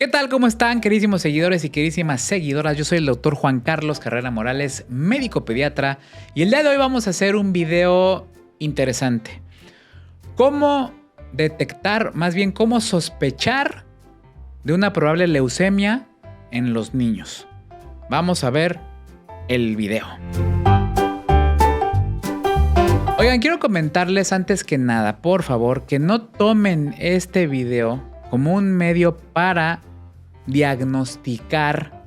¿Qué tal? ¿Cómo están, queridísimos seguidores y queridísimas seguidoras? Yo soy el doctor Juan Carlos Carrera Morales, médico pediatra, y el día de hoy vamos a hacer un video interesante. ¿Cómo detectar, más bien cómo sospechar de una probable leucemia en los niños? Vamos a ver el video. Oigan, quiero comentarles antes que nada, por favor, que no tomen este video como un medio para diagnosticar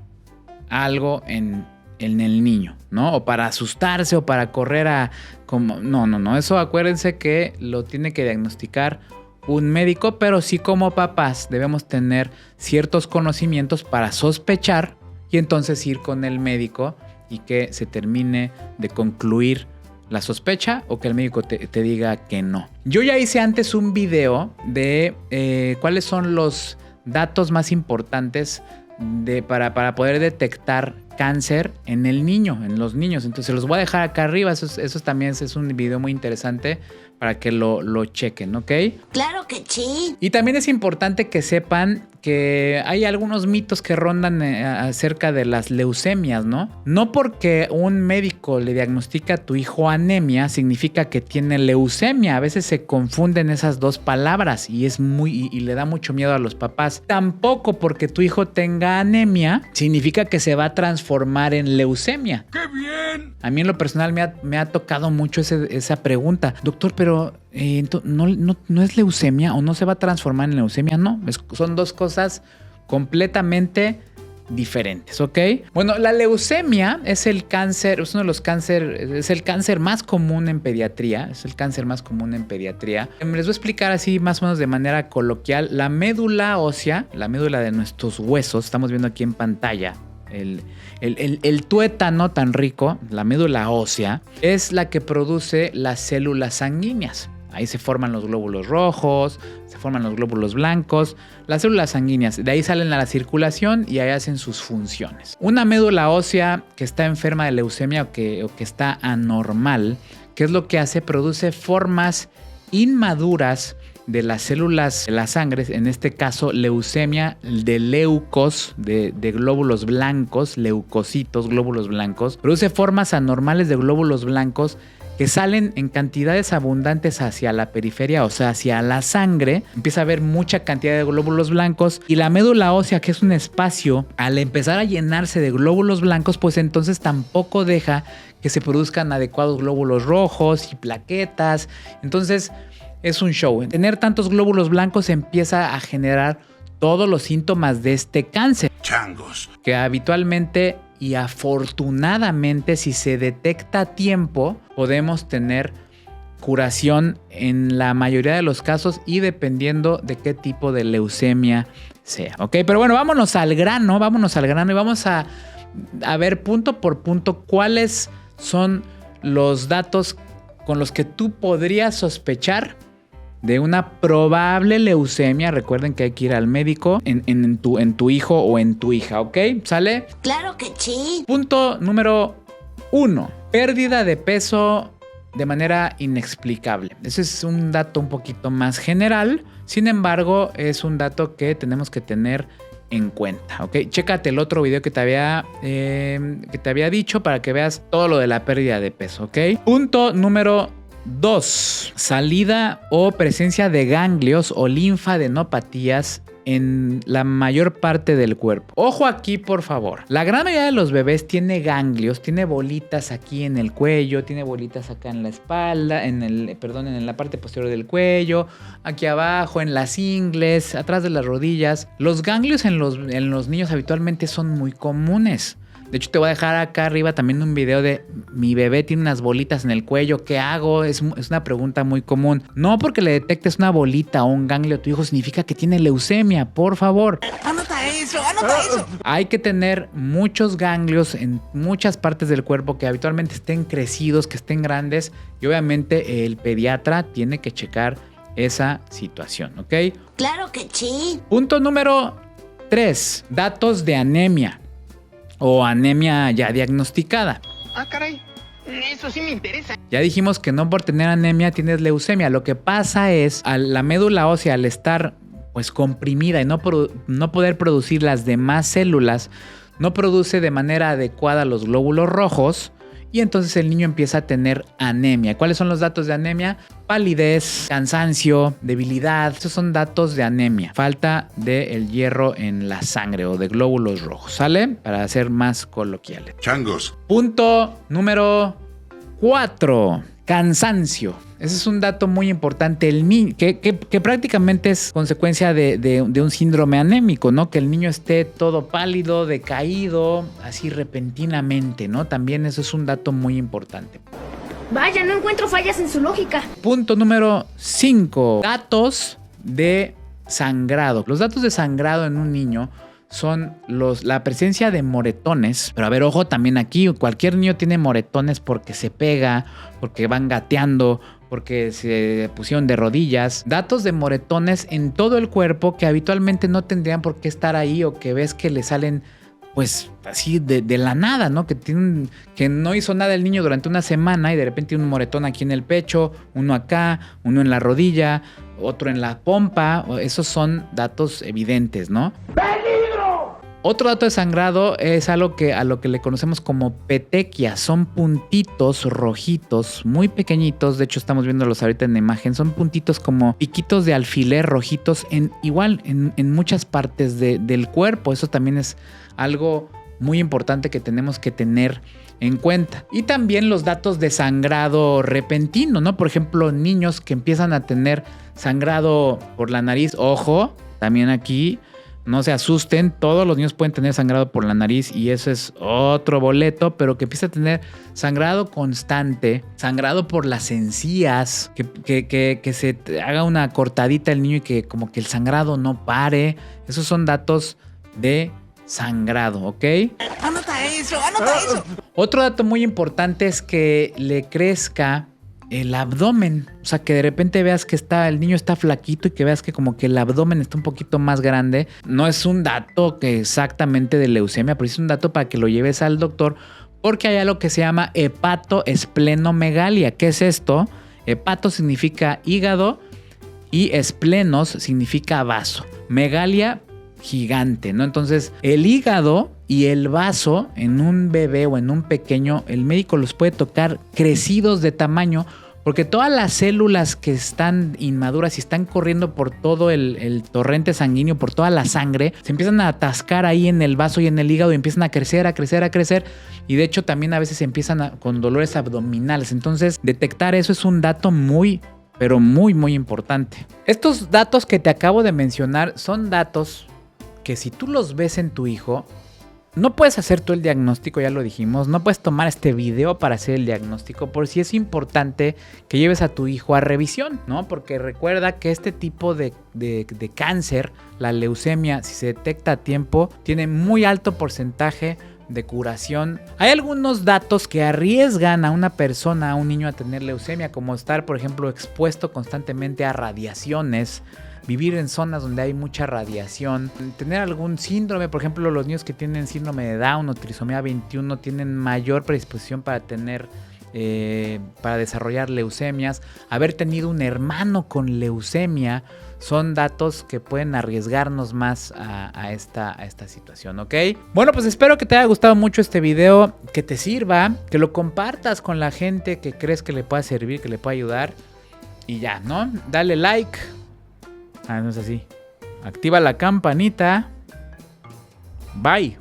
algo en el niño, ¿no? O para asustarse o para correr a... No. Eso acuérdense que lo tiene que diagnosticar un médico, pero sí como papás debemos tener ciertos conocimientos para sospechar y entonces ir con el médico y que se termine de concluir la sospecha o que el médico te diga que no. Yo ya hice antes un video de cuáles son los datos más importantes para poder detectar cáncer en el niño, en los niños. Entonces los voy a dejar acá arriba. Eso también es un video muy interesante para que lo chequen, ¿ok? Claro que sí. Y también es importante que sepan que hay algunos mitos que rondan acerca de las leucemias, ¿no? No porque un médico le diagnostica a tu hijo anemia significa que tiene leucemia. A veces se confunden esas dos palabras y le da mucho miedo a los papás. Tampoco porque tu hijo tenga anemia significa que se va a transformar en leucemia. ¡Qué bien! A mí en lo personal me ha tocado mucho esa pregunta. Doctor, pero ¿no es leucemia o no se va a transformar en leucemia? No, son dos cosas completamente diferentes, ¿ok? Bueno, la leucemia es el cáncer, es uno de los cánceres, es el cáncer más común en pediatría, Les voy a explicar así más o menos de manera coloquial. La médula ósea, la médula de nuestros huesos, estamos viendo aquí en pantalla, el tuétano tan rico, la médula ósea, es la que produce las células sanguíneas. Ahí se forman los glóbulos rojos, se forman los glóbulos blancos, las células sanguíneas. De ahí salen a la circulación y ahí hacen sus funciones. Una médula ósea que está enferma de leucemia o que está anormal, ¿qué es lo que hace? Produce formas inmaduras de las células de la sangre, en este caso leucemia de leucos, de glóbulos blancos, leucocitos, glóbulos blancos. Produce formas anormales de glóbulos blancos que salen en cantidades abundantes hacia la periferia, o sea, hacia la sangre. Empieza a haber mucha cantidad de glóbulos blancos y la médula ósea, que es un espacio, al empezar a llenarse de glóbulos blancos, pues entonces tampoco deja que se produzcan adecuados glóbulos rojos y plaquetas. Entonces es un show. Tener tantos glóbulos blancos empieza a generar todos los síntomas de este cáncer. Changos. Que habitualmente y afortunadamente, si se detecta a tiempo, podemos tener curación en la mayoría de los casos y dependiendo de qué tipo de leucemia sea, ¿ok? Pero bueno, vámonos al grano y vamos a ver punto por punto cuáles son los datos con los que tú podrías sospechar de una probable leucemia. Recuerden que hay que ir al médico en tu hijo o en tu hija, ¿ok? ¿Sale? Claro que sí. Punto número 1. Pérdida de peso de manera inexplicable. Ese es un dato un poquito más general. Sin embargo, es un dato que tenemos que tener en cuenta, ¿ok? Chécate el otro video que te había dicho para que veas todo lo de la pérdida de peso, ¿ok? Punto número 2. Salida o presencia de ganglios o linfadenopatías en la mayor parte del cuerpo. Ojo aquí, por favor. La gran mayoría de los bebés tiene ganglios, tiene bolitas aquí en el cuello, tiene bolitas acá en la espalda, en la parte posterior del cuello, aquí abajo, en las ingles, atrás de las rodillas. Los ganglios en los niños habitualmente son muy comunes. De hecho, te voy a dejar acá arriba también un video de mi bebé tiene unas bolitas en el cuello. ¿Qué hago? Es una pregunta muy común. No porque le detectes una bolita o un ganglio a tu hijo significa que tiene leucemia, por favor. Anota eso. Hay que tener muchos ganglios en muchas partes del cuerpo que habitualmente estén crecidos, que estén grandes. Y obviamente el pediatra tiene que checar esa situación, ¿ok? Claro que sí. Punto número 3. Datos de anemia o anemia ya diagnosticada. Ah, caray. Eso sí me interesa. Ya dijimos que no por tener anemia tienes leucemia. Lo que pasa es, la médula ósea al estar pues comprimida y no poder producir las demás células, no produce de manera adecuada los glóbulos rojos y entonces el niño empieza a tener anemia. ¿Cuáles son los datos de anemia? Palidez, cansancio, debilidad. Esos son datos de anemia. Falta del hierro en la sangre o de glóbulos rojos. ¿Sale? Para ser más coloquiales. Changos. Punto número 4. Cansancio. Ese es un dato muy importante. El niño, que prácticamente es consecuencia de un síndrome anémico, ¿no? Que el niño esté todo pálido, decaído, así repentinamente, ¿no? También eso es un dato muy importante. Vaya, no encuentro fallas en su lógica. Punto número 5. Datos de sangrado. Los datos de sangrado en un niño son la presencia de moretones. Pero a ver, ojo también aquí, cualquier niño tiene moretones porque se pega, porque van gateando, porque se pusieron de rodillas. Datos de moretones en todo el cuerpo que habitualmente no tendrían por qué estar ahí o que ves que le salen pues así de la nada, ¿no? Que no hizo nada el niño durante una semana y de repente tiene un moretón aquí en el pecho, uno acá, uno en la rodilla, otro en la pompa. Esos son datos evidentes, ¿no? Otro dato de sangrado es a lo que le conocemos como petequias. Son puntitos rojitos muy pequeñitos. De hecho, estamos viéndolos ahorita en la imagen. Son puntitos como piquitos de alfiler rojitos en muchas partes del cuerpo. Eso también es algo muy importante que tenemos que tener en cuenta. Y también los datos de sangrado repentino, ¿no? Por ejemplo, niños que empiezan a tener sangrado por la nariz. Ojo, también aquí no se asusten, todos los niños pueden tener sangrado por la nariz y eso es otro boleto, pero que empieza a tener sangrado constante, sangrado por las encías, que se haga una cortadita el niño y que como que el sangrado no pare. Esos son datos de sangrado, ¿ok? Anota eso, anota eso. Otro dato muy importante es que le crezca el abdomen, o sea que de repente veas que el niño está flaquito y que veas que como que el abdomen está un poquito más grande. No es un dato que exactamente de leucemia, pero es un dato para que lo lleves al doctor porque hay algo que se llama hepatoesplenomegalia. ¿Qué es esto? Hepato significa hígado y esplenos significa vaso. Megalia, gigante, ¿no? Entonces el hígado y el vaso en un bebé o en un pequeño, el médico los puede tocar crecidos de tamaño porque todas las células que están inmaduras y están corriendo por todo el torrente sanguíneo, por toda la sangre, se empiezan a atascar ahí en el vaso y en el hígado y empiezan a crecer, a crecer, a crecer. Y de hecho también a veces empiezan con dolores abdominales. Entonces detectar eso es un dato muy, pero muy, muy importante. Estos datos que te acabo de mencionar son datos que si tú los ves en tu hijo, no puedes hacer tú el diagnóstico, ya lo dijimos. No puedes tomar este video para hacer el diagnóstico, por si es importante que lleves a tu hijo a revisión, ¿no? Porque recuerda que este tipo de cáncer, la leucemia, si se detecta a tiempo, tiene muy alto porcentaje de curación. Hay algunos datos que arriesgan a una persona, a un niño, a tener leucemia, como estar, por ejemplo, expuesto constantemente a radiaciones, vivir en zonas donde hay mucha radiación, tener algún síndrome. Por ejemplo, los niños que tienen síndrome de Down o trisomía 21 tienen mayor predisposición para desarrollar leucemias. Haber tenido un hermano con leucemia son datos que pueden arriesgarnos más a esta situación, ¿ok? Bueno, pues espero que te haya gustado mucho este video, que te sirva, que lo compartas con la gente que crees que le pueda servir, que le pueda ayudar. Y ya, ¿no? Dale like. No es así. Activa la campanita. Bye.